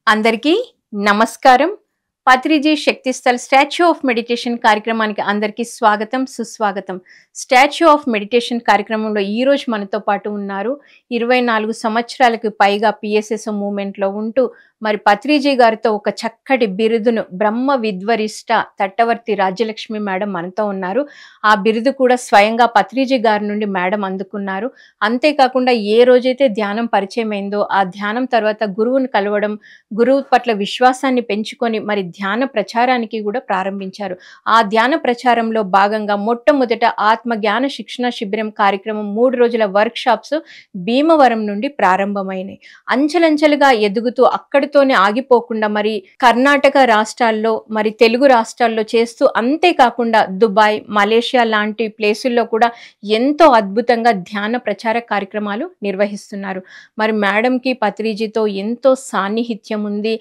అందరికీ నమస్కారం. Patriji Shaktisthal statue of meditation కార్యక్రమానికి అందరికీ స్వాగతం, సుస్వాగతం. స్టాచ్యూ ఆఫ్ మెడిటేషన్ కార్యక్రమంలో ఈరోజు మనతో పాటు ఉన్నారు 24 సంవత్సరాలకు పైగా పిఎస్ఎస్ మూవ్మెంట్లో ఉంటూ మరి పత్రిజీ గారితో ఒక చక్కటి బిరుదును బ్రహ్మ విద్వరిష్ట తట్టవర్తి రాజ్యలక్ష్మి మేడం మనతో ఉన్నారు. ఆ బిరుదు కూడా స్వయంగా పత్రిజీ గారి నుండి మేడం అందుకున్నారు. అంతేకాకుండా ఏ రోజైతే ధ్యానం పరిచయం అయిందో ఆ ధ్యానం తర్వాత గురువును కలవడం, గురువు పట్ల విశ్వాసాన్ని పెంచుకొని మరి ధ్యాన ప్రచారానికి కూడా ప్రారంభించారు. ఆ ధ్యాన ప్రచారంలో భాగంగా మొట్టమొదట ఆత్మ జ్ఞాన శిక్షణ శిబిరం కార్యక్రమం 3 రోజుల వర్క్ షాప్స్ భీమవరం నుండి ప్రారంభమైనాయి. అంచెలంచెలుగా ఎదుగుతూ అక్కడితోనే ఆగిపోకుండా మరి కర్ణాటక రాష్ట్రాల్లో మరి తెలుగు రాష్ట్రాల్లో చేస్తూ, అంతేకాకుండా దుబాయ్, మలేషియా లాంటి ప్లేసుల్లో కూడా ఎంతో అద్భుతంగా ధ్యాన ప్రచార కార్యక్రమాలు నిర్వహిస్తున్నారు. మరి మేడంకి పత్రిజీతో ఎంతో సాన్నిహిత్యం ఉంది.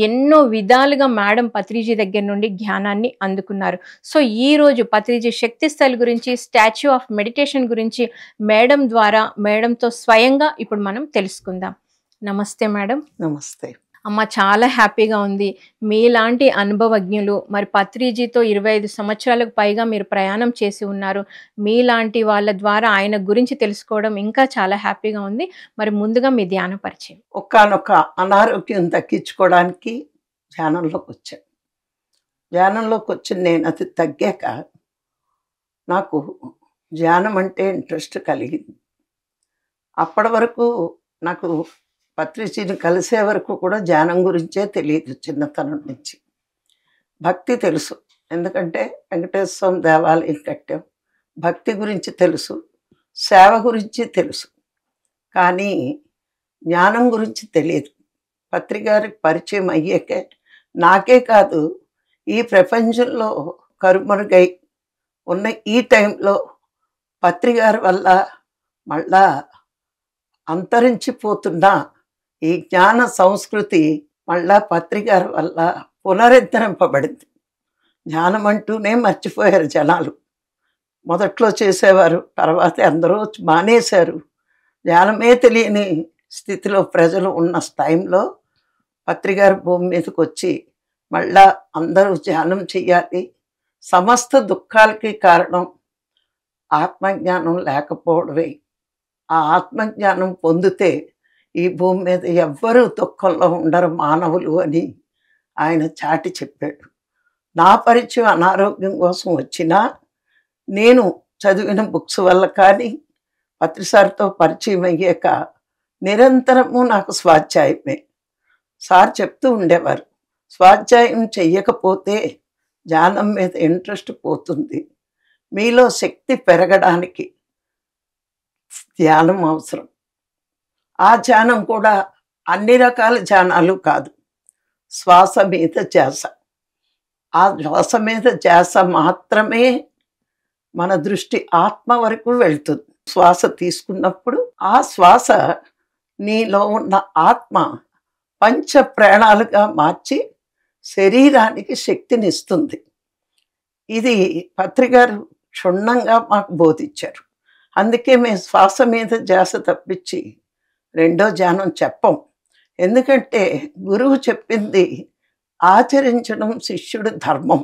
ఎన్నో విధాలుగా మేడం పత్రిజీ దగ్గర నుండి జ్ఞానాన్ని అందుకున్నారు. సో ఈ రోజు పత్రిజీ శక్తిస్థల్ గురించి, స్టాచ్యూ ఆఫ్ మెడిటేషన్ గురించి మేడం ద్వారా మేడంతో స్వయంగా ఇప్పుడు మనం తెలుసుకుందాం. నమస్తే మేడం. నమస్తే అమ్మ, చాలా హ్యాపీగా ఉంది. మీలాంటి అనుభవజ్ఞులు మరి పత్రిజీతో 25 సంవత్సరాలకు పైగా మీరు ప్రయాణం చేసి ఉన్నారు. మీలాంటి వాళ్ళ ద్వారా ఆయన గురించి తెలుసుకోవడం ఇంకా చాలా హ్యాపీగా ఉంది. మరి ముందుగా మీ ధ్యాన పరిచయం. ఒకానొక అనారోగ్యం తగ్గించుకోవడానికి ధ్యానంలోకి వచ్చాను. ధ్యానంలోకి వచ్చి నేను అది తగ్గాక నాకు ధ్యానం అంటే ఇంట్రెస్ట్ కలిగింది. అప్పటి వరకు నాకు పత్రిజీని కలిసే వరకు కూడా ధ్యానం గురించే తెలియదు. చిన్నతనం నుంచి భక్తి తెలుసు, ఎందుకంటే వెంకటేశ్వర స్వామి దేవాలయం కట్టాం. భక్తి గురించి తెలుసు, సేవ గురించి తెలుసు, కానీ జ్ఞానం గురించి తెలియదు. పత్రిగారికి పరిచయం అయ్యాకే నాకే కాదు, ఈ ప్రపంచంలో కరుమరుగై ఉన్న ఈ టైంలో పత్రిగారి వల్ల మళ్ళా అంతరించిపోతున్న ఈ జ్ఞాన సంస్కృతి మళ్ళా పత్రిగారి వల్ల పునరుద్ధరింపబడింది. ధ్యానం అంటూనే మర్చిపోయారు జనాలు. మొదట్లో చేసేవారు, తర్వాత అందరూ మానేశారు. ధ్యానమే తెలియని స్థితిలో ప్రజలు ఉన్న టైంలో పత్రిగారి భూమి మీదకి వచ్చి మళ్ళా అందరూ ధ్యానం చెయ్యాలి. సమస్త దుఃఖాలకి కారణం ఆత్మజ్ఞానం లేకపోవడమే. ఆ ఆత్మజ్ఞానం పొందితే ఈ భూమి మీద ఎవ్వరూ దుఃఖంలో ఉండరు మానవులు అని ఆయన చాటి చెప్పాడు. నా పరిచయం అనారోగ్యం కోసం వచ్చినా నేను చదివిన బుక్స్ వల్ల కానీ పత్రిసార్తో పరిచయం అయ్యాక నిరంతరము నాకు స్వాధ్యాయమే. సార్ చెప్తూ ఉండేవారు, స్వాధ్యాయం చెయ్యకపోతే ధ్యానం మీద ఇంట్రెస్ట్ పోతుంది. మీలో శక్తి పెరగడానికి ధ్యానం అవసరం. ఆ ధ్యానం కూడా అన్ని రకాల ధ్యానాలు కాదు, శ్వాస మీద ధ్యాస. ఆ శ్వాస మీద ధ్యాస మాత్రమే మన దృష్టి ఆత్మ వరకు వెళ్తుంది. శ్వాస తీసుకున్నప్పుడు ఆ శ్వాస నీలో ఉన్న ఆత్మ పంచ ప్రాణాలుగా మార్చి శరీరానికి శక్తినిస్తుంది. ఇది పత్రిగారు క్షుణ్ణంగా మాకు బోధించారు. అందుకే మేము శ్వాస మీద ధ్యాస తప్పించి రెండో ధ్యానం చెప్పం. ఎందుకంటే గురువు చెప్పింది ఆచరించడం శిష్యుడి ధర్మం.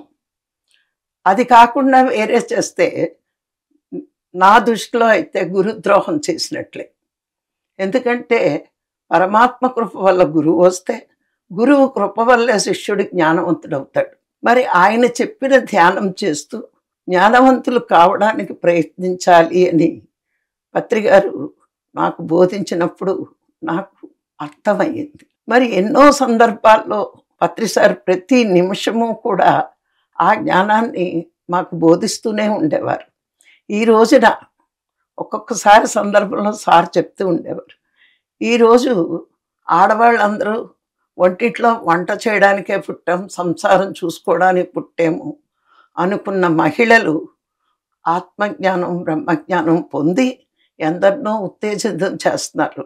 అది కాకుండా వేరే చేస్తే నా దృష్టిలో అయితే గురుద్రోహం చేసినట్లే. ఎందుకంటే పరమాత్మ కృప వల్ల గురువు వస్తే, గురువు కృప వల్లే శిష్యుడు జ్ఞానవంతుడవుతాడు. మరి ఆయన చెప్పిన ధ్యానం చేస్తూ జ్ఞానవంతులు కావడానికి ప్రయత్నించాలి అని పత్రిగారు నాకు బోధించినప్పుడు నాకు అర్థమయ్యింది. మరి ఎన్నో సందర్భాల్లో పత్రిసారి ప్రతి నిమిషము కూడా ఆ జ్ఞానాన్ని మాకు బోధిస్తూనే ఉండేవారు. ఈ రోజున ఒక్కొక్కసారి సందర్భంలో సార్ చెప్తూ ఉండేవారు, ఈరోజు ఆడవాళ్ళందరూ వంటిట్లో వంట చేయడానికే పుట్టాం, సంసారం చూసుకోవడానికి పుట్టాము అనుకున్న మహిళలు ఆత్మజ్ఞానం, బ్రహ్మజ్ఞానం పొంది ఎందరినో ఉత్తేజితం చేస్తున్నారు.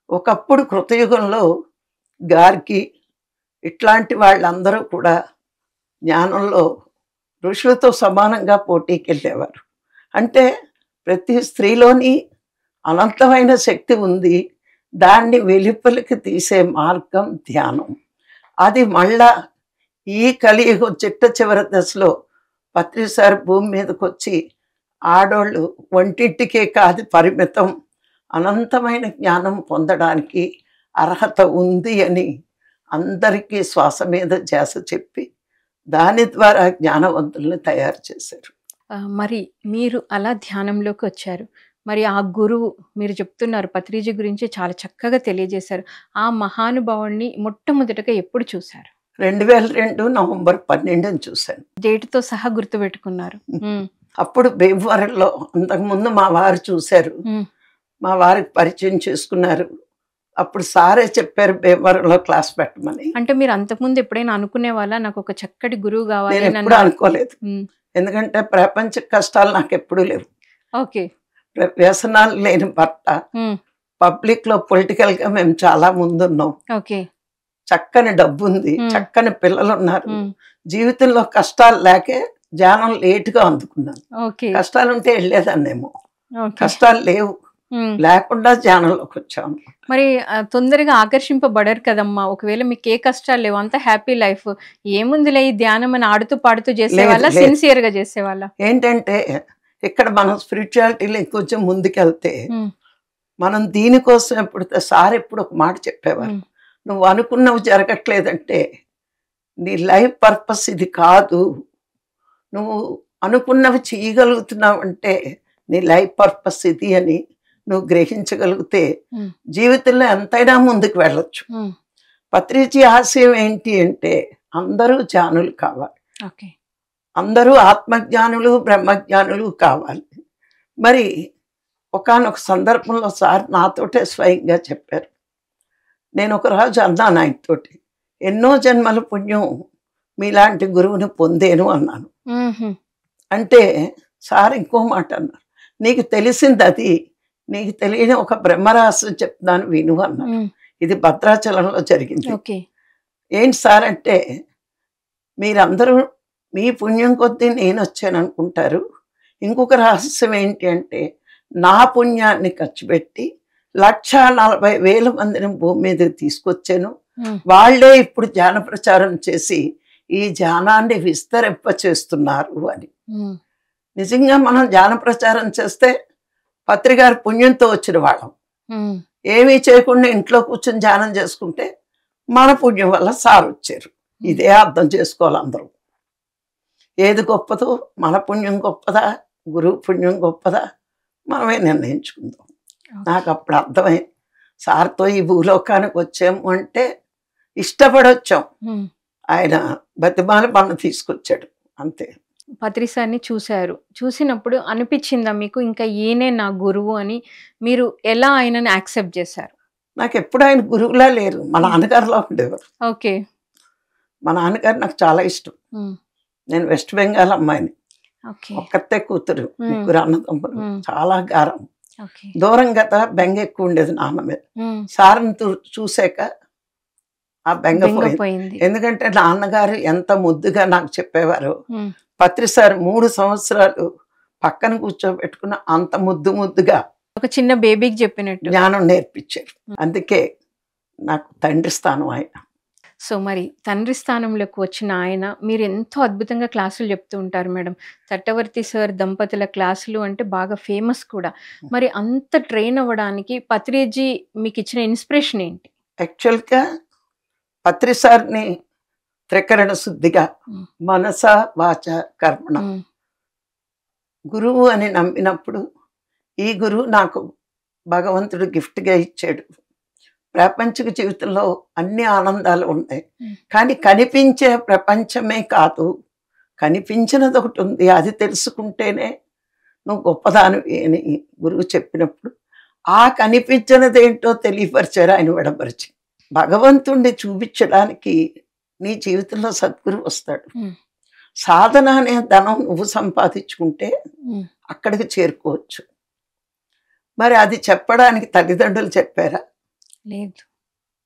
ఒకప్పుడు కృతయుగంలో గార్గి ఇట్లాంటి వాళ్ళందరూ కూడా జ్ఞానంలో ఋషులతో సమానంగా పోటీకి వెళ్ళేవారు. అంటే ప్రతి స్త్రీలోని అనంతమైన శక్తి ఉంది. దాన్ని వెలుపలికి తీసే మార్గం ధ్యానం. అది మళ్ళా ఈ కలియుగం చిట్ట చివరి దశలో పత్రి సార్ భూమి మీదకి వచ్చి ఆడోళ్ళు వంటింటికే కాదు పరిమితం, అనంతమైన జ్ఞానం పొందడానికి అర్హత ఉంది అని అందరికీ శ్వాస మీద ధ్యాస చెప్పి దాని ద్వారా జ్ఞానవంతుల్ని తయారు చేశారు. మరి మీరు అలా ధ్యానంలోకి వచ్చారు. మరి ఆ గురువు మీరు చెప్తున్నారు పత్రిజీ గురించి చాలా చక్కగా తెలియజేశారు. ఆ మహానుభావుడిని మొట్టమొదటగా ఎప్పుడు చూశారు? 2002 నవంబర్ 12 చూశాను. డేట్‌తో సహా గుర్తుపెట్టుకున్నారు. అప్పుడు భీమవరంలో అంతకుముందు మా వారు చూశారు. మా వారికి పరిచయం చేసుకున్నారు. అప్పుడు సారే చెప్పారు భీమవరంలో క్లాస్ పెట్టమని. అంటే మీరు అంతకుముందు ఎప్పుడైనా అనుకునే వాళ్ళ నాకు ఒక చక్కటి గురువు కావాలి? నేను ఎప్పుడు అనుకోలేదు. ఎందుకంటే ప్రపంచ కష్టాలు నాకు ఎప్పుడూ లేవు. ఓకే. వ్యసనాలు లేని భర్త, పబ్లిక్ లో పొలిటికల్ గా మేము చాలా ముందున్నాం. ఓకే. చక్కని డబ్బు ఉంది, చక్కని పిల్లలు ఉన్నారు. జీవితంలో కష్టాలు లేకే ధ్యానం లేటుగా అందుకున్నాను. కష్టాలు ఉంటే వెళ్ళేదాన్నేమో, కష్టాలు లేవు, లేకుండా ధ్యానంలోకి వచ్చాము. మరి తొందరగా ఆకర్షింపబడరు కదమ్మా. ఒకవేళ మీకు ఏ కష్టాలు లేవు, అంత హ్యాపీ లైఫ్, ఏముందిలే ఈ ధ్యానం అని ఆడుతూ పాడుతూ చేసేవాళ్ళ, సిన్సియర్ గా చేసేవాళ్ళ? ఏంటంటే ఇక్కడ మనం స్పిరిచువాలిటీలో కొంచెం ముందుకెళ్తే మనం దీనికోసం సార్ ఎప్పుడు ఒక మాట చెప్పేవారు, నువ్వు అనుకున్నవి జరగట్లేదంటే నీ లైఫ్ పర్పస్ ఇది కాదు, నువ్వు అనుకున్నవి చేయగలుగుతున్నావు అంటే నీ లైఫ్ పర్పస్ ఇది అని నువ్వు గ్రహించగలిగితే జీవితంలో ఎంతైనా ముందుకు వెళ్ళొచ్చు. పత్రిజీ ఆశయం ఏంటి అంటే అందరూ జ్ఞానులు కావాలి, అందరూ ఆత్మజ్ఞానులు బ్రహ్మజ్ఞానులు కావాలి. మరి ఒకానొక సందర్భంలో సార్ నాతోటే స్వయంగా చెప్పారు. నేను ఒక రోజు అన్నాను ఆయనతోటి, ఎన్నో జన్మల పుణ్యం మీలాంటి గురువుని పొందేను అన్నాను. అంటే సార్ ఇంకో మాట అన్నారు, నీకు తెలిసింది అది, నీకు తెలియని ఒక బ్రహ్మరహస్యం చెప్తున్నాను విను అన్నాను. ఇది భద్రాచలంలో జరిగింది. ఏంటి సార్ అంటే, మీరందరూ మీ పుణ్యం కొద్దీ నేను వచ్చాను అనుకుంటారు. ఇంకొక రహస్యం ఏంటి అంటే, నా పుణ్యాన్ని ఖర్చు పెట్టి 1,40,000 మందిని భూమి మీదకి తీసుకొచ్చాను. వాళ్లే ఇప్పుడు ధ్యాన ప్రచారం చేసి ఈ ధ్యానాన్ని విస్తరింప చేస్తున్నారు అని. నిజంగా మనం ధ్యాన ప్రచారం చేస్తే పత్రిగారి పుణ్యంతో వచ్చిన వాళ్ళం. ఏమీ చేయకుండా ఇంట్లో కూర్చొని ధ్యానం చేసుకుంటే మన పుణ్యం వల్ల సార్ వచ్చారు. ఇదే అర్థం చేసుకోవాలి అందరూ. ఏది గొప్పదో, మన పుణ్యం గొప్పదా, గురువు పుణ్యం గొప్పదా, మనమే నిర్ణయించుకుందాం. నాకు అప్పుడు అర్థమైంది, సార్తో ఈ భూలోకానికి వచ్చాము అంటే ఇష్టపడి వచ్చాం, ఆయన బతిమాల మన తీసుకొచ్చాడు అంతే. పత్రి సార్ని చూశారు, చూసినప్పుడు అనిపించిందా మీకు ఇంకా ఈయనే నా గురువు అని? మీరు ఎలా ఆయనని యాక్సెప్ట్ చేశారు? నాకు ఎప్పుడు ఆయన గురువులా లేరు, మా నాన్నగారులా ఉండేవారు. ఓకే. మా నాన్నగారు నాకు చాలా ఇష్టం. నేను వెస్ట్ బెంగాల్ అమ్మాయిని, ఒక్కతే కూతురు, ముగ్గురు అన్నదమ్ములు, చాలా గారం. దూరం కదా బెంగ ఎక్కువ ఉండేది నాన్న మీద. సార్ని చూసాక ఆ బెంగ పోయింది. ఎందుకంటే నాన్నగారు ఎంత ముద్దుగా నాకు చెప్పేవారు. పత్రి సార్ 3 సంవత్సరాలు పక్కన కూర్చోబెట్టుకున్న అంత ముద్దుగా ఒక చిన్న బేబీకి చెప్పినట్టు జ్ఞానం నేర్పించారు. అందుకే నాకు తండ్రి స్థానం ఆయన. సో మరి తండ్రి స్థానంలోకి వచ్చిన ఆయన మీరు ఎంతో అద్భుతంగా క్లాసులు చెప్తూ ఉంటారు మేడం. చట్టవర్తి సార్ దంపతుల క్లాసులు అంటే బాగా ఫేమస్ కూడా. మరి అంత ట్రైన్ అవ్వడానికి పత్రిజీ మీకు ఇచ్చిన ఇన్స్పిరేషన్ ఏంటి? యాక్చువల్గా పత్రి సార్ని త్రికరణ శుద్ధిగా మనస వాచ కర్మణ గురువు అని నమ్మినప్పుడు, ఈ గురువు నాకు భగవంతుడు గిఫ్ట్గా ఇచ్చాడు. ప్రాపంచిక జీవితంలో అన్ని ఆనందాలు ఉన్నాయి, కానీ కనిపించే ప్రపంచమే కాదు, కనిపించినది ఒకటి ఉంది, అది తెలుసుకుంటేనే నువ్వు గొప్పదానివి అని గురువు చెప్పినప్పుడు ఆ కనిపించినదేంటో తెలియపరిచారు ఆయన విడపరిచి. భగవంతుణ్ణి చూపించడానికి నీ జీవితంలో సద్గురు వస్తాడు. సాధన అనే ధనం నువ్వు సంపాదించుకుంటే అక్కడికి చేరుకోవచ్చు. మరి అది చెప్పడానికి తల్లిదండ్రులు చెప్పారా? లేదు.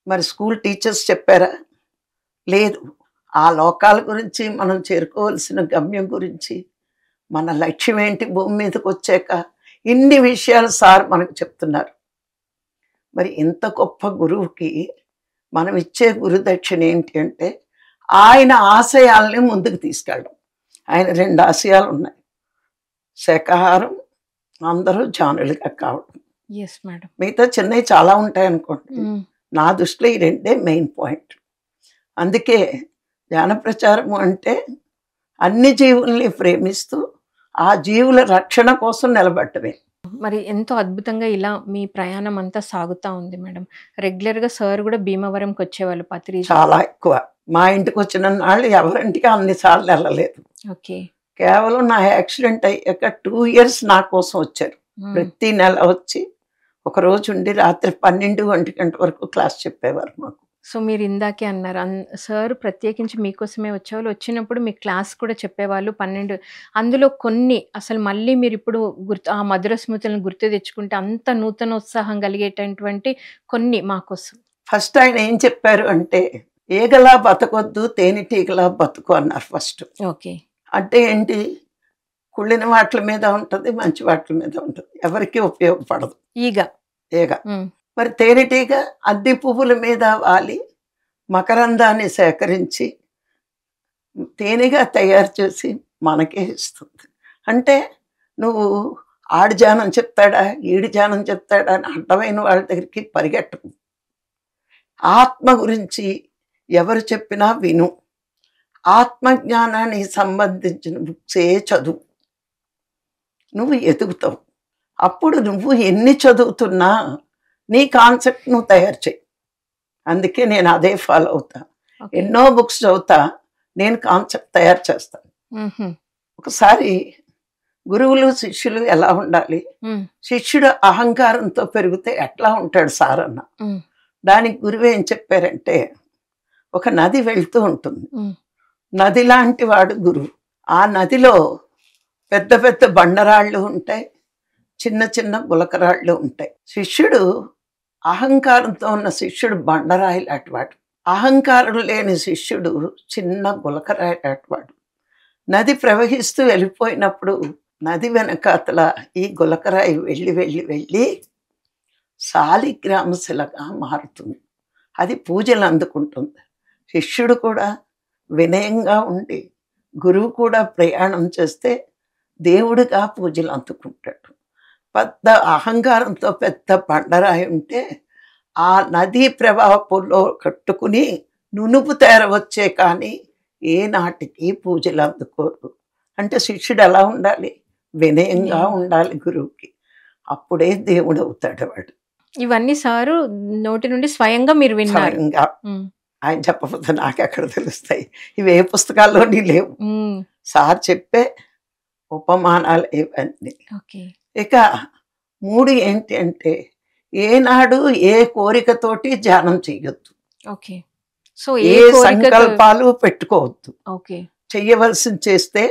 మరి స్కూల్ టీచర్స్ చెప్పారా? లేదు. ఆ లోకాల గురించి, మనం చేరుకోవాల్సిన గమ్యం గురించి, మన లక్ష్యం ఏంటి భూమి మీదకి వచ్చాక, ఇన్ని విషయాలు సార్ మనకు చెప్తున్నారు. మరి ఇంత గొప్ప గురువుకి మనం ఇచ్చే గురుదక్షిణ ఏంటి అంటే ఆయన ఆశయాల్ని ముందుకు తీసుకెళ్ళడం. ఆయన 2 ఆశయాలు ఉన్నాయి. శాకాహారం, అందరూ జానులుగా కావడం. Yes madam. మిగతా చిన్నవి చాలా ఉంటాయి అనుకోండి. నా దృష్టిలో ఈ 2 మెయిన్ పాయింట్. అందుకే జ్ఞాన ప్రచారము అంటే అన్ని జీవుల్ని ప్రేమిస్తూ ఆ జీవుల రక్షణ కోసం నిలబడటమే. మరి ఎంతో అద్భుతంగా ఇలా మీ ప్రయాణం అంతా సాగుతా ఉంది మేడం. రెగ్యులర్గా సార్ కూడా భీమవరంకి వచ్చేవాళ్ళు పత్రిజీ. చాలా ఎక్కువ. మా ఇంటికి వచ్చిన నాళ్ళు ఎవరింటికి అన్నిసార్లు వెళ్ళలేదు. ఓకే. కేవలం నా యాక్సిడెంట్ అయ్యాక 2 years నా కోసం వచ్చారు. ప్రతి నెల వచ్చి ఒక రోజు ఉండి రాత్రి 12-1 గంట వరకు క్లాస్ చెప్పేవారు మాకు. సో మీరు ఇందాకే అన్నారు సార్ ప్రత్యేకించి మీకోసమే వచ్చేవాళ్ళు. వచ్చినప్పుడు మీ క్లాస్ కూడా చెప్పేవాళ్ళు 12. అందులో కొన్ని అసలు మళ్ళీ మీరు ఇప్పుడు ఆ మధుర స్మృతులను గుర్తు తెచ్చుకుంటే అంత నూతనోత్సాహం కలిగేటటువంటి కొన్ని మాకోసం. ఫస్ట్ ఆయన ఏం చెప్పారు అంటే, ఈగలా బతకొద్దు, తేనెటీగలా బతుకు అన్నారు ఫస్ట్. ఓకే. అంటే ఏంటి? కుళ్ళిన వాటి మీద ఉంటుంది, మంచి వాటి మీద ఉంటుంది, ఎవరికి ఉపయోగపడదు ఈగ. మరి తేనెటీగ అద్దె పువ్వుల మీద వాలి మకరందాన్ని సేకరించి తేనెగా తయారు చేసి మనకే ఇస్తుంది. అంటే నువ్వు ఆడి జానం చెప్తాడా, ఈడి జానం చెప్తాడా అని అడ్డమైన వాళ్ళ దగ్గరికి పరిగెట్టకు. ఆత్మ గురించి ఎవరు చెప్పినా విను. ఆత్మజ్ఞానానికి సంబంధించిన బుక్సే చదువు. నువ్వు ఎదుగుతావు. అప్పుడు నువ్వు ఎన్ని చదువుతున్నా నీ కాన్సెప్ట్ నువ్వు తయారు చేయి. అందుకే నేను అదే ఫాలో అవుతా. ఎన్నో బుక్స్ చదువుతా, నేను కాన్సెప్ట్ తయారు చేస్తాను. ఒకసారి గురువులు శిష్యులు ఎలా ఉండాలి, శిష్యుడు అహంకారంతో పెరిగితే ఎట్లా ఉంటాడు సార్ అన్న. దానికి గురువు ఏం చెప్పారంటే, ఒక నది వెళ్తూ ఉంటుంది, నది లాంటి వాడు గురువు. ఆ నదిలో పెద్ద పెద్ద బండరాళ్ళు ఉంటాయి, చిన్న చిన్న గులకరాళ్ళు ఉంటాయి. శిష్యుడు అహంకారంతో ఉన్న శిష్యుడు బండరాయి లాంటివాడు, అహంకారం లేని శిష్యుడు చిన్న గులకరాయి లాంటివాడు. నది ప్రవహిస్తూ వెళ్ళిపోయినప్పుడు నది వెనకాతల ఈ గులకరాయి వెళ్ళి వెళ్ళి వెళ్ళి శాలిగ్రామశిలగా మారుతుంది. అది పూజలు అందుకుంటుంది. శిష్యుడు కూడా వినయంగా ఉండి గురువు కూడా ప్రయాణం చేస్తే దేవుడిగా పూజలు అందుకుంటాడు. పెద్ద అహంకారంతో పెద్ద బండరాయి ఉంటే ఆ నదీ ప్రవాహంలో కట్టుకుని నునుపు తేరవచ్చే కానీ ఏ నాటికి పూజలు అందుకోరు. అంటే శిష్యుడు ఎలా ఉండాలి? వినయంగా ఉండాలి గురువుకి. అప్పుడే దేవుడు అవుతాడు వాడు. ఇవన్నీ సారు నోటి నుండి స్వయంగా మీరు విన్నారు. స్వయంగా ఆయన చెప్పకపోతే నాకెక్కడ తెలుస్తాయి? ఇవి ఏ పుస్తకాల్లోని లేవు. సార్ చెప్పే ఉపమానాలు ఇవన్నీ. ఇక 3 ఏంటి అంటే, ఏనాడు ఏ కోరికతోటి ధ్యానం చేయొద్దు, ఏ సంకల్పాలు పెట్టుకోవద్దు. చెయ్యవలసింది చేస్తే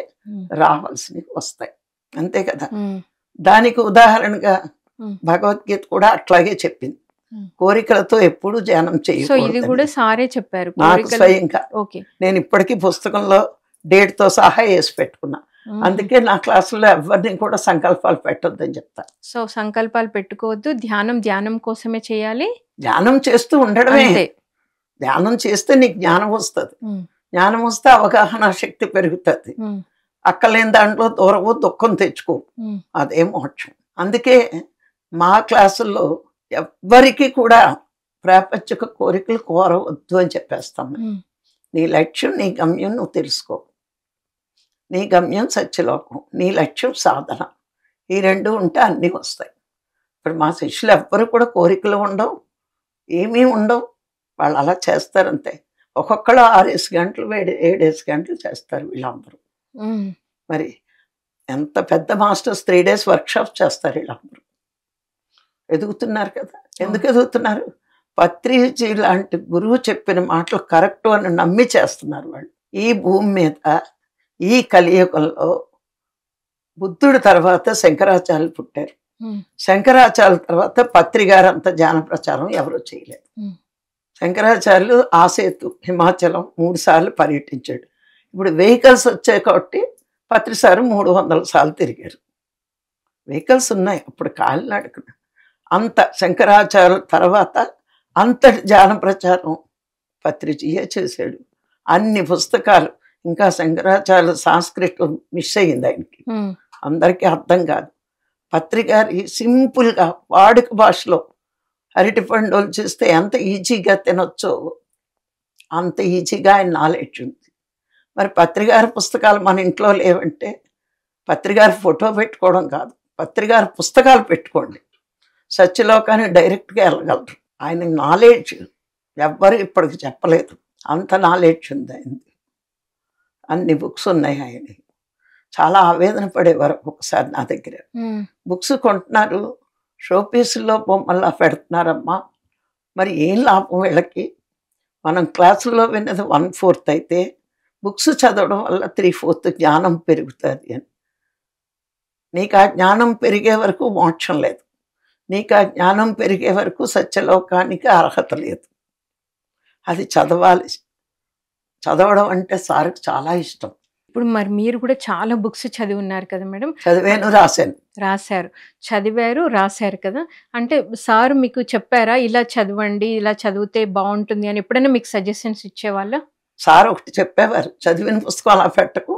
రావాల్సినవి వస్తాయి, అంతే కదా. దానికి ఉదాహరణగా భగవద్గీత కూడా అట్లాగే చెప్పింది. కోరికలతో ఎప్పుడు ధ్యానం చేయకూడదు. నాకు స్వయంగా నేను ఇప్పటికీ పుస్తకంలో డేట్తో సహా వేసి పెట్టుకున్నా. అందుకే నా క్లాసులో ఎవరిని కూడా సంకల్పాలు పెట్టొద్దని చెప్తా. సో సంకల్పాలు పెట్టుకోవద్దు, ధ్యానం కోసమే చేయాలి. ధ్యానం చేస్తూ ఉండడమే. ధ్యానం చేస్తే నీకు జ్ఞానం వస్తుంది. జ్ఞానం వస్తే అవగాహన శక్తి పెరుగుతుంది. అక్కలేని దాంట్లో దూరవు దుఃఖం తెచ్చుకో, అదే మోక్షం. అందుకే మా క్లాసుల్లో ఎవ్వరికి కూడా ప్రాపంచిక కోరికలు కోరవద్దు అని చెప్పేస్తాం. నీ లక్ష్యం, నీ గమ్యం నువ్వు తెలుసుకో. నీ గమ్యం సత్యలోకం, నీ లక్ష్యం సాధన. ఈ 2 ఉంటే అన్నీ వస్తాయి. ఇప్పుడు మా శిష్యులు ఎవ్వరు కూడా కోరికలు ఉండవు, ఏమీ ఉండవు. వాళ్ళు అలా చేస్తారంతే. ఒక్కొక్కరు 6 గంటలు 7 గంటలు చేస్తారు వీళ్ళందరూ. మరి ఎంత పెద్ద మాస్టర్స్ 3 days వర్క్షాప్ చేస్తారు వీళ్ళందరూ. ఎదుగుతున్నారు కదా. ఎందుకు ఎదుగుతున్నారు? పత్రిజీ లాంటి గురువు చెప్పిన మాటలు కరెక్ట్ అని నమ్మి చేస్తున్నారు వాళ్ళు. ఈ భూమి మీద ఈ కలియుగంలో బుద్ధుడి తర్వాత శంకరాచార్యులు పుట్టారు. శంకరాచార్యుల తర్వాత పత్రిగారు అంత జ్ఞాన ప్రచారం ఎవరూ చేయలేదు. శంకరాచార్యులు ఆసేతు హిమాచలం 3 సార్లు పర్యటించాడు. ఇప్పుడు వెహికల్స్ వచ్చాయి కాబట్టి పత్రిసారు 300 సార్లు తిరిగారు. వెహికల్స్ ఉన్నాయి, అప్పుడు కాలినడకన. అంత శంకరాచార్యుల తర్వాత అంతటి ధ్యాన ప్రచారం పత్రిజీయే చేశాడు. అన్ని పుస్తకాలు, ఇంకా శంకరాచార్య సంస్కృతం మిస్ అయ్యింది ఆయనకి, అందరికీ అర్థం కాదు. పత్రిగారి సింపుల్గా వాడుక భాషలో అరటిపండులు చేస్తే ఎంత ఈజీగా తినొచ్చో అంత ఈజీగా ఆయన నాలెడ్జ్ ఉంది. మరి పత్రిగారి పుస్తకాలు మన ఇంట్లో లేవంటే పత్రిగారి ఫోటో పెట్టుకోవడం కాదు, పత్రిగారి పుస్తకాలు పెట్టుకోండి, సత్యలోకానికి డైరెక్ట్గా వెళ్ళగలరు. ఆయన నాలెడ్జ్ ఎవ్వరు ఇప్పటికి చెప్పలేదు, అంత నాలెడ్జ్ ఉంది ఆయనది. అన్ని బుక్స్ ఉన్నాయి ఆయన. చాలా ఆవేదన పడేవారు ఒకసారి నా దగ్గర, బుక్స్ కొంటున్నారు, షోపీసుల్లో బొమ్మల్లా పెడుతున్నారమ్మా, మరి ఏం లాభం వీళ్ళకి, మనం క్లాసుల్లో విన్నది 1/4 అయితే బుక్స్ చదవడం వల్ల 3/4 జ్ఞానం పెరుగుతుంది అని. నీకు ఆ జ్ఞానం పెరిగే వరకు మోక్షం లేదు, నీకు ఆ జ్ఞానం పెరిగే వరకు సత్యలోకానికి అర్హత లేదు. అది చదవాలి. చదవడం అంటే సార్కి చాలా ఇష్టం. ఇప్పుడు మరి మీరు కూడా చాలా బుక్స్ చదివి ఉన్నారు కదా మేడం? చదివాను, రాశాను. రాశారు, చదివారు, రాశారు కదా. అంటే సార్ మీకు చెప్పారా ఇలా చదవండి, ఇలా చదివితే బాగుంటుంది అని ఎప్పుడైనా మీకు సజెషన్స్ ఇచ్చేవాళ్ళ? సార్ ఒకటి చెప్పేవారు, చదివిన పుస్తకం అలా పెట్టకు,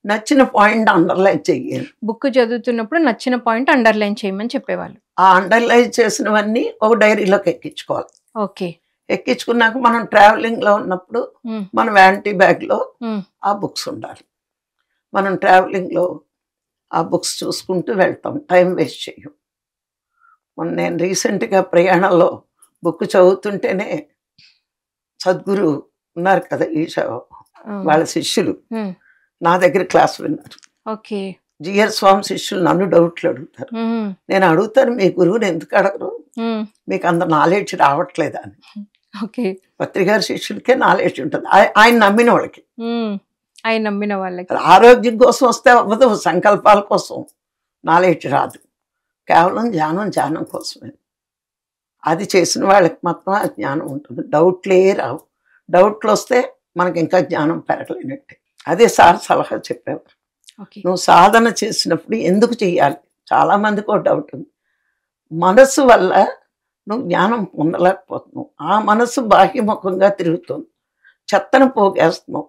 నచ్చిన పాయింట్ అండర్లైన్ చెయ్యాలి. బుక్ చదువుతున్నప్పుడు నచ్చిన పాయింట్ అండర్లైన్ చేయమని చెప్పేవాళ్ళు. ఆ అండర్లైన్ చేసినవన్నీ ఒక డైరీలోకి ఎక్కించుకోవాలి. ఓకే. ఎక్కించుకున్నాక మనం ట్రావెలింగ్లో ఉన్నప్పుడు మన వ్యానిటీ బ్యాగ్లో ఆ బుక్స్ ఉండాలి. మనం ట్రావెలింగ్లో ఆ బుక్స్ చూసుకుంటూ వెళ్తాం, టైం వేస్ట్ చేయం. మొన్న నేను రీసెంట్గా ప్రయాణంలో బుక్ చదువుతుంటేనే సద్గురు ఉన్నారు కదా ఈశా, వాళ్ళ శిష్యులు నా దగ్గర క్లాస్ విన్నారు. ఓకే. జిఆర్ స్వామి శిష్యులు నన్ను డౌట్లు అడుగుతారు. నేను అడుగుతాను, మీ గురువుని ఎందుకు అడగరు, మీకు అంత నాలెడ్జ్ రావట్లేదా అని. ఓకే. పత్రికారి శిష్యులకే నాలెడ్జ్ ఉంటుంది, ఆయన నమ్మిన వాళ్ళకి. ఆయన నమ్మిన వాళ్ళకి ఆరోగ్యం కోసం వస్తే అవ్వదు, సంకల్పాల కోసం నాలెడ్జ్ రాదు, కేవలం జ్ఞానం కోసమే. అది చేసిన వాళ్ళకి మాత్రం ఆ జ్ఞానం ఉంటుంది, డౌట్లే రావు. డౌట్లు వస్తే మనకి ఇంకా జ్ఞానం పెరగలేనట్టే. అదే సార్ సలహా చెప్పేవారు, నువ్వు సాధన చేసినప్పుడు ఎందుకు చెయ్యాలి. చాలామందికి ఒక డౌట్ ఉంది, మనసు వల్ల నువ్వు జ్ఞానం పొందలేకపోతున్నావు, ఆ మనసు బాహ్యముఖంగా తిరుగుతుంది, చెత్తను పోగేస్తున్నావు.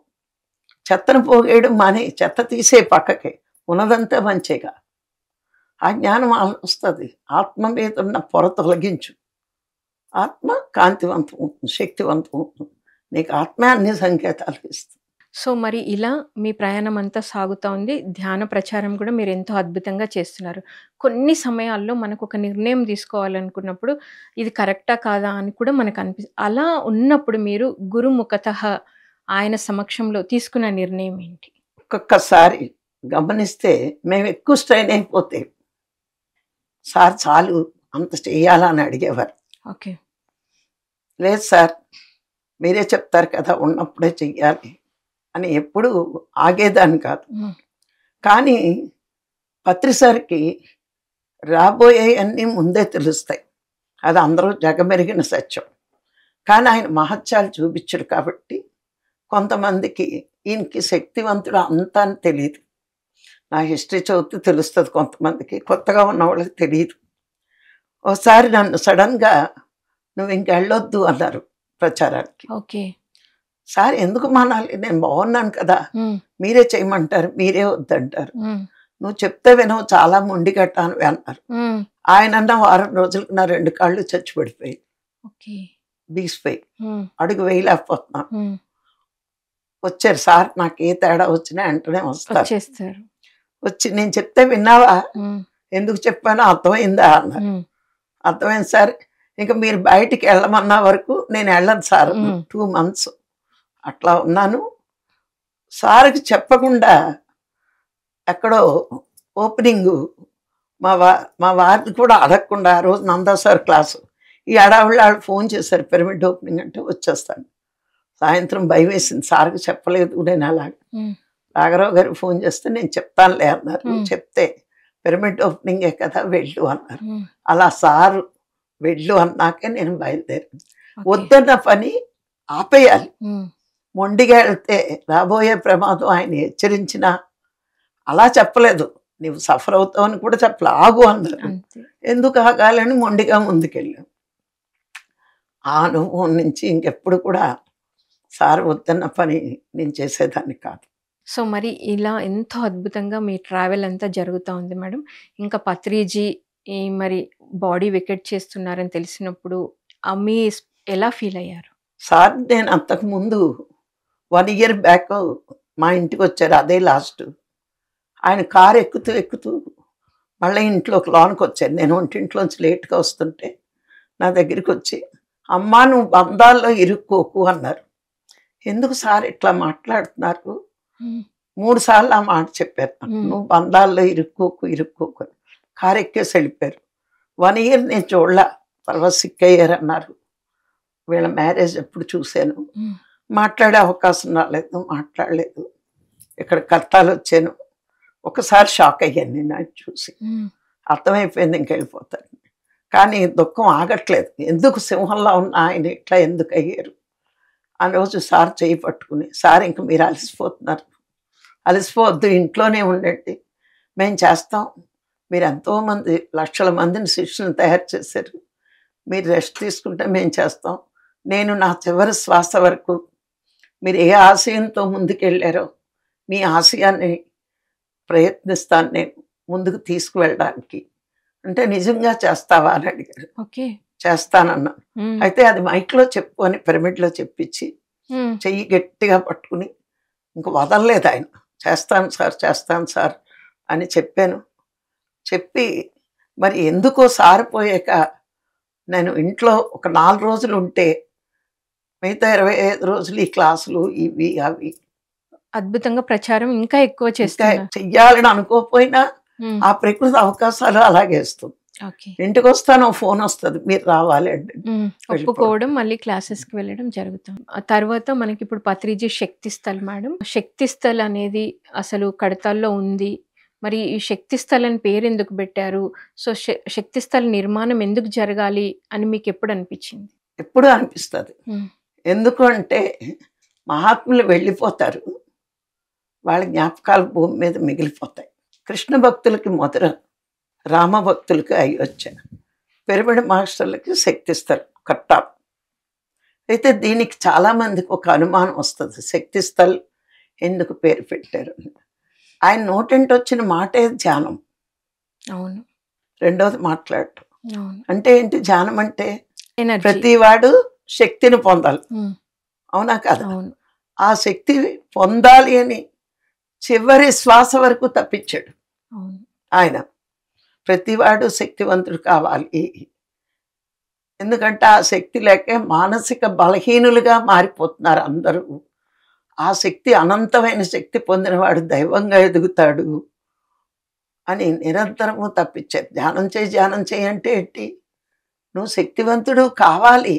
చెత్తను పోగేయడం మానే, చెత్త తీసే పక్కకి, ఉన్నదంతా మంచిగా ఆ జ్ఞానం వస్తుంది. ఆత్మ మీద ఉన్న పొర తొలగించు, ఆత్మ కాంతివంతం అవుతుంది, శక్తివంతం అవుతుంది, నీకు ఆత్మ అన్ని సంకేతాలు ఇస్తుంది. సో మరి ఇలా మీ ప్రయాణం అంతా సాగుతూ ఉంది. ధ్యాన ప్రచారం కూడా మీరు ఎంతో అద్భుతంగా చేస్తున్నారు. కొన్ని సమయాల్లో మనకు ఒక నిర్ణయం తీసుకోవాలనుకున్నప్పుడు ఇది కరెక్టా కాదా అని కూడా మనకు అనిపిస్తుంది. అలా ఉన్నప్పుడు మీరు గురుముఖతః ఆయన సమక్షంలో తీసుకున్న నిర్ణయం ఏంటి? ఒక్కొక్కసారి గమనిస్తే మేము ఎక్కువ స్ట్రైన్ అయిపోతే సార్ చాలు అంత చెయ్యాలని అడిగేవారు. ఓకే. లేదు సార్ మీరే చెప్తారు కదా ఉన్నప్పుడే చెయ్యాలి అని ఎప్పుడు ఆగేదాన్ని కాదు. కానీ పత్రిసారికి రాబోయే అన్నీ ముందే తెలుస్తాయి, అది అందరూ జగమెరిగిన సత్యం. కానీ ఆయన మహత్యాలు చూపించడు కాబట్టి కొంతమందికి ఈయనకి శక్తివంతుడు అంతా అని తెలియదు. నా హిస్టరీ చదివితే తెలుస్తుంది కొంతమందికి, కొత్తగా ఉన్న వాళ్ళకి తెలియదు. ఒకసారి నన్ను సడన్గా నువ్వు ఇంక వెళ్ళొద్దు అన్నారు ప్రచారానికి. ఓకే. సార్ ఎందుకు మానాలి, నేను బాగున్నాను కదా, మీరే చేయమంటారు, మీరే వద్దంటారు, నువ్వు చెప్తే వినవు, చాలా మొండి కట్టాను అన్నారు. ఆయన అన్న వారం రోజులకు నా 2 కాళ్ళు చచ్చిపడిపోయి బీసిపోయి అడుగు వేయలేకపోతున్నాను. వచ్చారు సార్, నాకు ఏ తేడా వచ్చినా వెంటనే వస్తారు. వచ్చి నేను చెప్తే విన్నావా, ఎందుకు చెప్పానో అర్థమైందా అన్నారు. అర్థమైంది సార్, ఇంకా మీరు బయటికి వెళ్ళమన్నా వరకు నేను వెళ్ళను సార్. 2 months అట్లా ఉన్నాను. సార్కి చెప్పకుండా ఎక్కడో ఓపెనింగ్ మా వారిని కూడా అడగకుండా ఆ రోజు నందా సార్ క్లాసు, ఈ అడావిళ్ళు వాళ్ళు ఫోన్ చేశారు పిరమిడ్ ఓపెనింగ్ అంటే వచ్చేస్తాను. సాయంత్రం భయం వేసింది, సార్కి చెప్పలేదు నేను. అలాగే రాఘరావు గారికి ఫోన్ చేస్తే నేను చెప్తానులే అన్నారు. చెప్తే పిరమిడ్ ఓపెనింగే కదా వెళ్ళు అన్నారు. అలా సారు వెళ్ళు అన్నాకే నేను బయలుదేరాను. వద్దన్న పని ఆపేయాలి. మొండిగా వెళ్తే రాబోయే ప్రమాదం ఆయన హెచ్చరించిన అలా చెప్పలేదు, నువ్వు సఫర్ అవుతావు అని కూడా చెప్పలే, ఆగు అన్నారు. ఎందుకు ఆగాలని మొండిగా ముందుకెళ్ళాం. ఆ అనుభవం నుంచి ఇంకెప్పుడు కూడా సార్ వద్దన్న పని నేను చేసేదాన్ని కాదు. సో మరి ఇలా ఎంతో అద్భుతంగా మీ ట్రావెల్ అంతా జరుగుతా ఉంది మేడం. ఇంకా పత్రిజీ ఈ మరి బాడీ వెకేట్ చేస్తున్నారని తెలిసినప్పుడు మీ ఎలా ఫీల్ అయ్యారు? సార్ నేను అంతకుముందు 1 ఇయర్ బ్యాక్ మా ఇంటికి వచ్చారు, అదే లాస్ట్. ఆయన కారు ఎక్కుతూ ఎక్కుతూ మళ్ళీ ఇంట్లోకి లోనికి వచ్చారు. నేను వంటింట్లోంచి లేట్గా వస్తుంటే నా దగ్గరికి వచ్చి, అమ్మా నువ్వు బంధాల్లో ఇరుక్కోకు అన్నారు. ఎందుకు సార్ ఇట్లా మాట్లాడుతున్నారు? 3 సార్లు ఆ మాట చెప్పారు. నువ్వు బంధాల్లో ఇరుక్కోకు ఇరుక్కోకు. కారు ఎక్కేసి వెళ్ళిపోయారు. 1 ఇయర్ నేను చూడలా. తర్వాత సిక్ అయ్యారు అన్నారు. వీళ్ళ మ్యారేజ్ ఎప్పుడు చూశాను, మాట్లాడే అవకాశం రాలేదు, మాట్లాడలేదు. ఇక్కడ కర్తాలు వచ్చాను. ఒకసారి షాక్ అయ్యాను నేను ఆయన చూసి. అర్థమైపోయింది ఇంకెళ్ళిపోతాను. కానీ దుఃఖం ఆగట్లేదు. ఎందుకు సింహంలో ఉన్న ఆయన ఇట్లా ఎందుకు అయ్యారు? ఆ రోజు సార్ చేయి పట్టుకుని, సార్ ఇంక మీరు అలసిపోతున్నారు, అలసిపోవద్దు, ఇంట్లోనే ఉండండి, మేము చేస్తాం. మీరు ఎంతోమంది లక్షల మందిని శిష్యులను తయారు చేశారు, మీరు రెస్ట్ తీసుకుంటే మేము చేస్తాం. నేను నా చివరి శ్వాస వరకు మీరు ఏ ఆశయంతో ముందుకెళ్ళారో మీ ఆశయాన్ని ప్రయత్నిస్తాను నేను ముందుకు తీసుకువెళ్ళడానికి. అంటే నిజంగా చేస్తావా అని అడిగారు. ఓకే, చేస్తానన్నాను. అయితే అది మైక్లో చెప్పు అని పిరమిడ్లో చెప్పించి చెయ్యి గట్టిగా పట్టుకుని ఇంక వదలలేదు ఆయన. చేస్తాను సార్ అని చెప్పాను. చెప్పి మరి ఎందుకో సారిపోయాక నేను ఇంట్లో ఒక 4 రోజులు ఉంటే మిగతా 25 రోజులు ఈ క్లాసులు ఇవి అవి అద్భుతంగా ప్రచారం ఇంకా ఎక్కువ చేస్తారు. చెయ్యాలని అనుకోకపోయినా ఆ ప్రకృతి అవకాశాలు అలాగే ఇస్తుంది. ఇంటికి వస్తాను, ఫోన్ వస్తుంది, మీరు రావాలి అంటే ఒప్పుకోవడం, మళ్ళీ క్లాసెస్కి వెళ్ళడం జరుగుతుంది. ఆ తర్వాత మనకి ఇప్పుడు పత్రిజీ శక్తిస్థల్ మేడం. శక్తిస్థల్ అనేది అసలు కడతాల్లో ఉంది. మరి ఈ శక్తిస్థల్ అని పేరు ఎందుకు పెట్టారు? సో శక్తిస్థల్ నిర్మాణం ఎందుకు జరగాలి అని మీకు ఎప్పుడు అనిపించింది? ఎప్పుడు అనిపిస్తుంది. ఎందుకు అంటే మహాత్ములు వెళ్ళిపోతారు, వాళ్ళ జ్ఞాపకాలు భూమి మీద మిగిలిపోతాయి. కృష్ణ భక్తులకి మధుర, రామ భక్తులకి అయోధ్య, పిరమిడ్ మాస్టర్లకి శక్తిస్థల్ కట్టాలి. అయితే దీనికి చాలామందికి ఒక అనుమానం వస్తుంది, శక్తిస్థల్ ఎందుకు పేరు పెట్టారు. ఆయన నోటింటి వచ్చిన మాటే ధ్యానం. అవును. రెండోది మాట్లాడటం. అంటే ఏంటి ధ్యానం అంటే? ప్రతివాడు శక్తిని పొందాలి, అవునా కదా? ఆ శక్తి పొందాలి అని చివరి శ్వాస వరకు తప్పించాడు ఆయన. ప్రతివాడు శక్తివంతుడు కావాలి, ఎందుకంటే ఆ శక్తి లేకే మానసిక బలహీనులుగా మారిపోతున్నారు అందరూ. ఆ శక్తి అనంతమైన శక్తి పొందినవాడు దైవంగా ఎదుగుతాడు అని నిరంతరము తప్పించారు. ధ్యానం చేయంటే ఏంటి? నువ్వు శక్తివంతుడు కావాలి,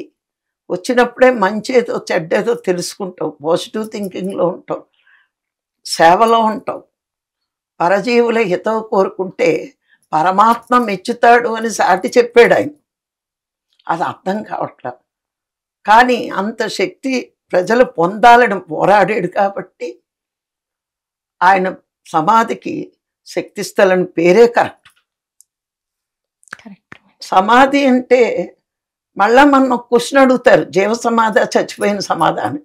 వచ్చినప్పుడే మంచేదో చెడ్డేదో తెలుసుకుంటావు, పాజిటివ్ థింకింగ్లో ఉంటావు, సేవలో ఉంటావు. పరజీవుల హితవు కోరుకుంటే పరమాత్మ మెచ్చుతాడు అని సాటి చెప్పాడు ఆయన. అది అర్థం కావట్లేదు. కానీ అంత శక్తి ప్రజలు పొందాలని పోరాడాడు కాబట్టి ఆయన సమాధికి శక్తిస్థలని పేరే కరెక్ట్. సమాధి అంటే మళ్ళా మన క్వశ్చన్ అడుగుతారు, జీవ సమాధి చచ్చిపోయిన సమాధానం.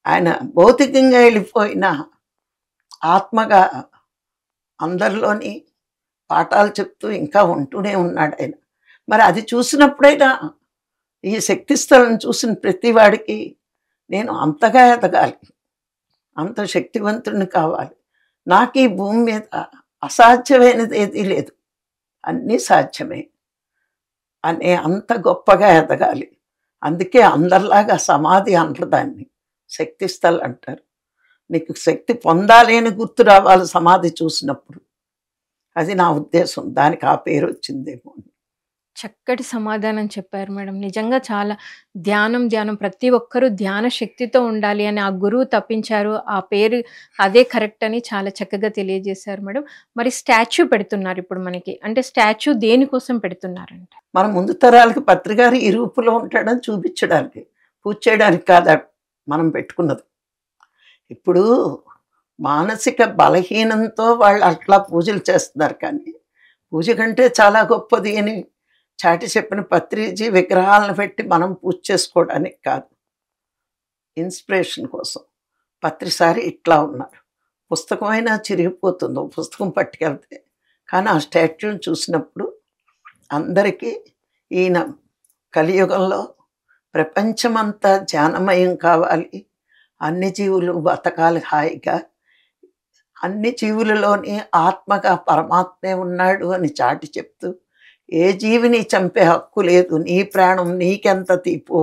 ఆయన భౌతికంగా వెళ్ళిపోయిన ఆత్మగా అందరిలోని పాఠాలు చెప్తూ ఇంకా ఉంటూనే ఉన్నాడు ఆయన. మరి అది చూసినప్పుడైనా ఈ శక్తిస్థలను చూసిన ప్రతివాడికి నేను అంతగా ఎదగాలి, అంత శక్తివంతుడిని కావాలి, నాకు ఈ భూమి మీద అసాధ్యమైనది ఏదీ లేదు, అన్నీ సాధ్యమే అనే అంత గొప్పగా ఎదగాలి. అందుకే అందరిలాగా సమాధి అంటారు, దాన్ని శక్తిస్థల్ అంటారు. నీకు శక్తి పొందాలి అని గుర్తు రావాలి సమాధి చూసినప్పుడు. అది నా ఉద్దేశం, దానికి ఆ పేరు వచ్చిందేమో. చక్కటి సమాధానం చెప్పారు మేడం. నిజంగా చాలా ధ్యానం ప్రతి ఒక్కరూ ధ్యాన శక్తితో ఉండాలి అని ఆ గురువు తప్పించారు, ఆ పేరు అదే కరెక్ట్ అని చాలా చక్కగా తెలియజేశారు మేడం. మరి స్టాచ్యూ పెడుతున్నారు ఇప్పుడు మనకి, అంటే స్టాచ్యూ దేనికోసం పెడుతున్నారంటే? మన ముందు తరాలకి పత్రికారు ఈ రూపులో ఉంటాడని చూపించడానికి, పూజ చేయడానికి కాదు మనం పెట్టుకున్నది. ఇప్పుడు మానసిక బలహీనంతో వాళ్ళు అట్లా పూజలు చేస్తున్నారు, కానీ పూజ కంటే చాలా గొప్పది అని చాటి చెప్పిన పత్రిజీ విగ్రహాలను పెట్టి మనం పూజ చేసుకోవడానికి కాదు, ఇన్స్పిరేషన్ కోసం. పత్రిసారి ఇట్లా ఉన్నారు. పుస్తకం అయినా చిరిగిపోతుంది పుస్తకం పట్టుకెళ్తే, కానీ ఆ స్టాట్యూని చూసినప్పుడు అందరికీ ఈయన కలియుగంలో ప్రపంచమంతా ధ్యానమయం కావాలి, అన్ని జీవులు బతకాలి హాయిగా, అన్ని జీవులలోని ఆత్మగా పరమాత్మే ఉన్నాడు అని చాటి చెప్తూ, ఏ జీవిని చంపే హక్కు లేదు, నీ ప్రాణం నీకెంత తీపో,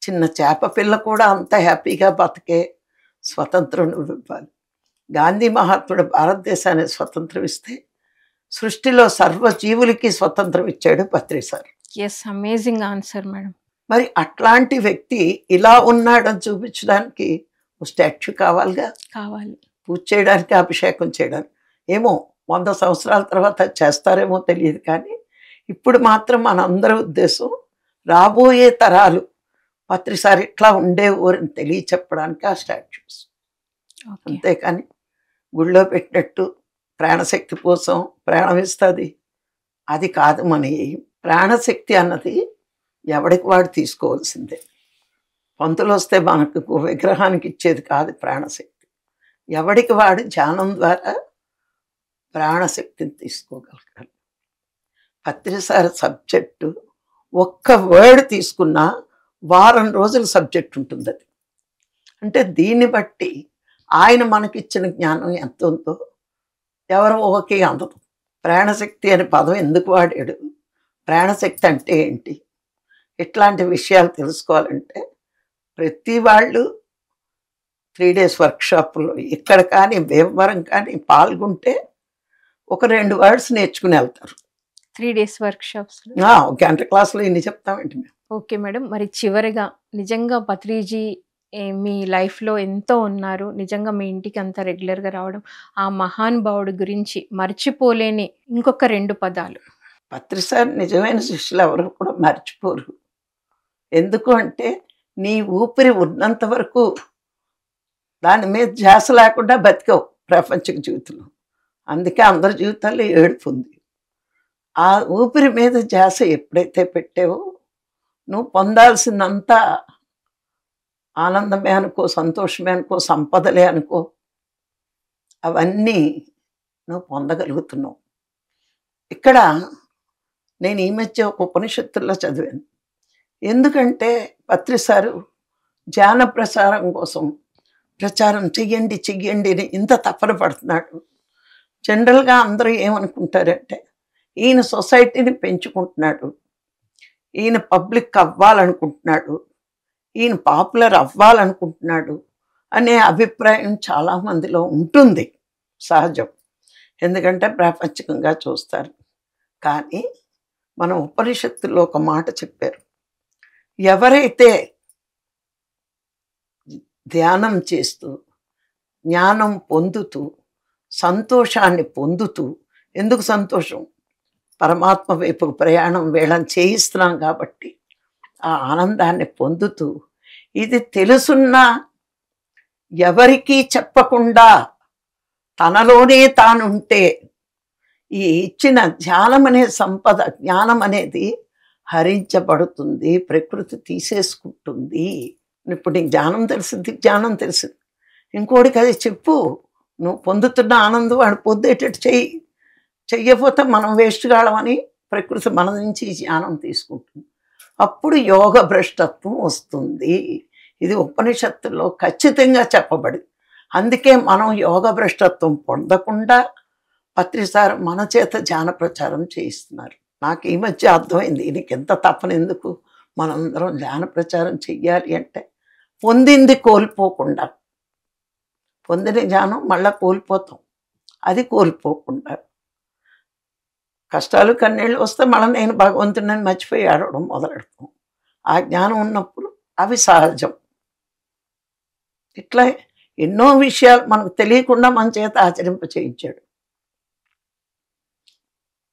చిన్న చేప పిల్ల కూడా అంత హ్యాపీగా బతికే స్వతంత్రం నువ్వు ఇవ్వాలి. గాంధీ మహాత్ముడు భారతదేశానికి స్వతంత్రం ఇస్తే సృష్టిలో సర్వజీవులకి స్వతంత్రం ఇచ్చాడు పత్రిసారి. Yes, amazing answer madam. మరి అట్లాంటి వ్యక్తి ఇలా ఉన్నాడని చూపించడానికి స్టాచ్యూ కావాలిగా, కావాలి పూజ చేయడానికి, అభిషేకం చేయడానికి. ఏమో 100 సంవత్సరాల తర్వాత చేస్తారేమో తెలియదు, కానీ ఇప్పుడు మాత్రం మనందరి ఉద్దేశం రాబోయే తరాలు పత్రిసారి ఇట్లా ఉండేవారని తెలియచెప్పడానికి ఆ స్టాచ్యూస్. అంతేకాని గుళ్ళో పెట్టినట్టు ప్రాణశక్తి కోసం ప్రాణం ఇస్తుంది అది కాదు మన ఏం. ప్రాణశక్తి అన్నది ఎవడికి వాడు తీసుకోవాల్సిందే. పంతులు వస్తే మనకు విగ్రహానికి ఇచ్చేది కాదు ప్రాణశక్తి. ఎవడికి వాడు ధ్యానం ద్వారా ప్రాణశక్తిని తీసుకోగలగాలి. పత్రిసారి సబ్జెక్టు ఒక్క వర్డ్ తీసుకున్నా వారం రోజుల సబ్జెక్ట్ ఉంటుంది అది. అంటే దీన్ని బట్టి ఆయన మనకిచ్చిన జ్ఞానం ఎంత ఉందో ఎవరో ఓకే అందదు. ప్రాణశక్తి అనే పదం ఎందుకు వాడాడు, ప్రాణశక్తి అంటే ఏంటి, ఇట్లాంటి విషయాలు తెలుసుకోవాలంటే ప్రతి వాళ్ళు 3 days వర్క్షాప్లో ఇక్కడ కానీ భీమవరం కానీ పాల్గొంటే ఒక 2 words నేర్చుకుని వెళ్తారు. 3 days వర్క్షాప్స్, ఒక గంట క్లాసులో ఇన్ని చెప్తామండి మేము. Okay madam. మరి చివరిగా నిజంగా పత్రిజీ మీ లైఫ్లో ఎంతో ఉన్నారు, నిజంగా మీ ఇంటికి అంత రెగ్యులర్గా రావడం, ఆ మహానుభావుడి గురించి మర్చిపోలేని ఇంకొక 2 పదాలు. పత్రిసారి నిజమైన శిష్యులు ఎవరు కూడా మర్చిపోరు. ఎందుకు అంటే నీ ఊపిరి ఉన్నంత వరకు దాని మీద ధ్యాస లేకుండా బతికవు ప్రపంచక జీవితంలో. అందుకే అందరి జీవితాల్లో ఏడుపు ఉంది. ఆ ఊపిరి మీద ధ్యాస ఎప్పుడైతే పెట్టావో నువ్వు పొందాల్సిందంతా ఆనందమే అనుకో, సంతోషమే అనుకో, సంపదలే అనుకో, అవన్నీ నువ్వు పొందగలుగుతున్నావు. ఇక్కడ నేను ఈ మధ్య ఒక ఉపనిషత్తుల్లో చదివాను. ఎందుకంటే పత్రిసారు ధ్యాన ప్రచారం కోసం ప్రచారం చెయ్యండి చెయ్యండి అని ఇంత తపన పడుతున్నాడు. జనరల్గా అందరూ ఏమనుకుంటారంటే ఈయన సొసైటీని పెంచుకుంటున్నాడు, ఈయన పబ్లిక్ అవ్వాలనుకుంటున్నాడు, ఈయన పాపులర్ అవ్వాలనుకుంటున్నాడు అనే అభిప్రాయం చాలామందిలో ఉంటుంది, సహజం. ఎందుకంటే ప్రాపంచికంగా చూస్తారు. కానీ మన ఉపనిషత్తుల్లో ఒక మాట చెప్పారు, ఎవరైతే ధ్యానం చేస్తూ జ్ఞానం పొందుతూ సంతోషాన్ని పొందుతూ, ఎందుకు సంతోషం, పరమాత్మ వైపు ప్రయాణం వేళని చేయిస్తున్నాం కాబట్టి ఆ ఆనందాన్ని పొందుతూ, ఇది తెలుసున్నా ఎవరికీ చెప్పకుండా తనలోనే తానుంటే ఈ ఇచ్చిన ధ్యానం అనే సంపద, జ్ఞానం అనేది హరించబడుతుంది, ప్రకృతి తీసేసుకుంటుంది. ఇప్పుడు నీకు జ్ఞానం తెలిసింది, జ్ఞానం తెలిసింది, ఇంకోటికి అది చెప్పు, నువ్వు పొందుతున్న ఆనందం వాడు పొందేటట్టు చెయ్యకపోతే మనం వేస్ట్ కావని ప్రకృతి మన నుంచి ఈ జ్ఞానం తీసుకుంటుంది. అప్పుడు యోగ భ్రష్టత్వం వస్తుంది. ఇది ఉపనిషత్తుల్లో ఖచ్చితంగా చెప్పబడి, అందుకే మనం యోగ భ్రష్టత్వం పొందకుండా పత్రిసారి మన చేత ధ్యాన ప్రచారం చేయిస్తున్నారు. నాకు ఈ మధ్య అర్థమైంది దీనికి ఎంత తప్పని, ఎందుకు మనందరం ధ్యాన ప్రచారం చెయ్యాలి అంటే పొందింది కోల్పోకుండా, పొందిన జ్ఞానం మళ్ళీ కోల్పోతాం, అది కోల్పోకుండా. కష్టాలు కన్నీళ్ళు వస్తే మళ్ళీ నేను భగవంతుడిని మర్చిపోయి ఆడవడం మొదలెడతాం. ఆ జ్ఞానం ఉన్నప్పుడు అవి సహజం. ఇట్లా ఎన్నో విషయాలు మనకు తెలియకుండా మన చేత ఆచరింప చేయించాడు.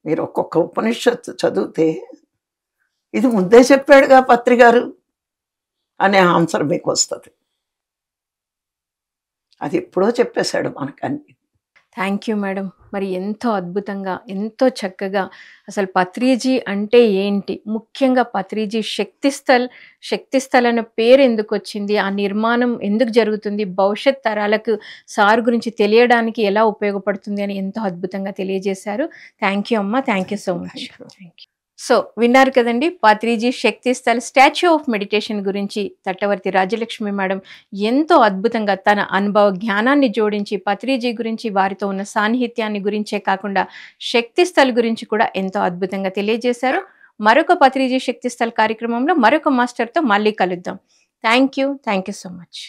మీరు ఒక్కొక్క ఉపనిషత్తు చదివితే ఇది ముందే చెప్పాడుగా పత్రిగారు అనే ఆన్సర్ మీకు వస్తుంది. అది ఎప్పుడో చెప్పేశాడు మనకన్నీ. Thank you madam. మరి ఎంతో అద్భుతంగా, ఎంతో చక్కగా అసలు పత్రిజీ అంటే ఏంటి? ముఖ్యంగా పత్రిజీ శక్తిస్థల్ అనే పేరు ఎందుకొచ్చింది? ఆ నిర్మాణం ఎందుకు జరుగుతుంది? భవిష్యత్ తరాలకు సార్ గురించి తెలియడానికి ఎలా ఉపయోగపడుతుంది అని ఎంతో అద్భుతంగా తెలియజేశారు. థ్యాంక్ యూ అమ్మ. Thank you so much. Thank you. So విన్నారు కదండి, Patriji Shaktisthal statue of meditation గురించి తట్టవర్తి రాజ్యలక్ష్మి మేడం ఎంతో అద్భుతంగా తన అనుభవ జ్ఞానాన్ని జోడించి పత్రిజీ గురించి, వారితో ఉన్న సాన్నిహిత్యాన్ని గురించే కాకుండా శక్తిస్థల్ గురించి కూడా ఎంతో అద్భుతంగా తెలియజేశారు. మరొక పత్రిజీ శక్తిస్థల్ కార్యక్రమంలో మరొక మాస్టర్తో మళ్ళీ కలుద్దాం. Thank you so much.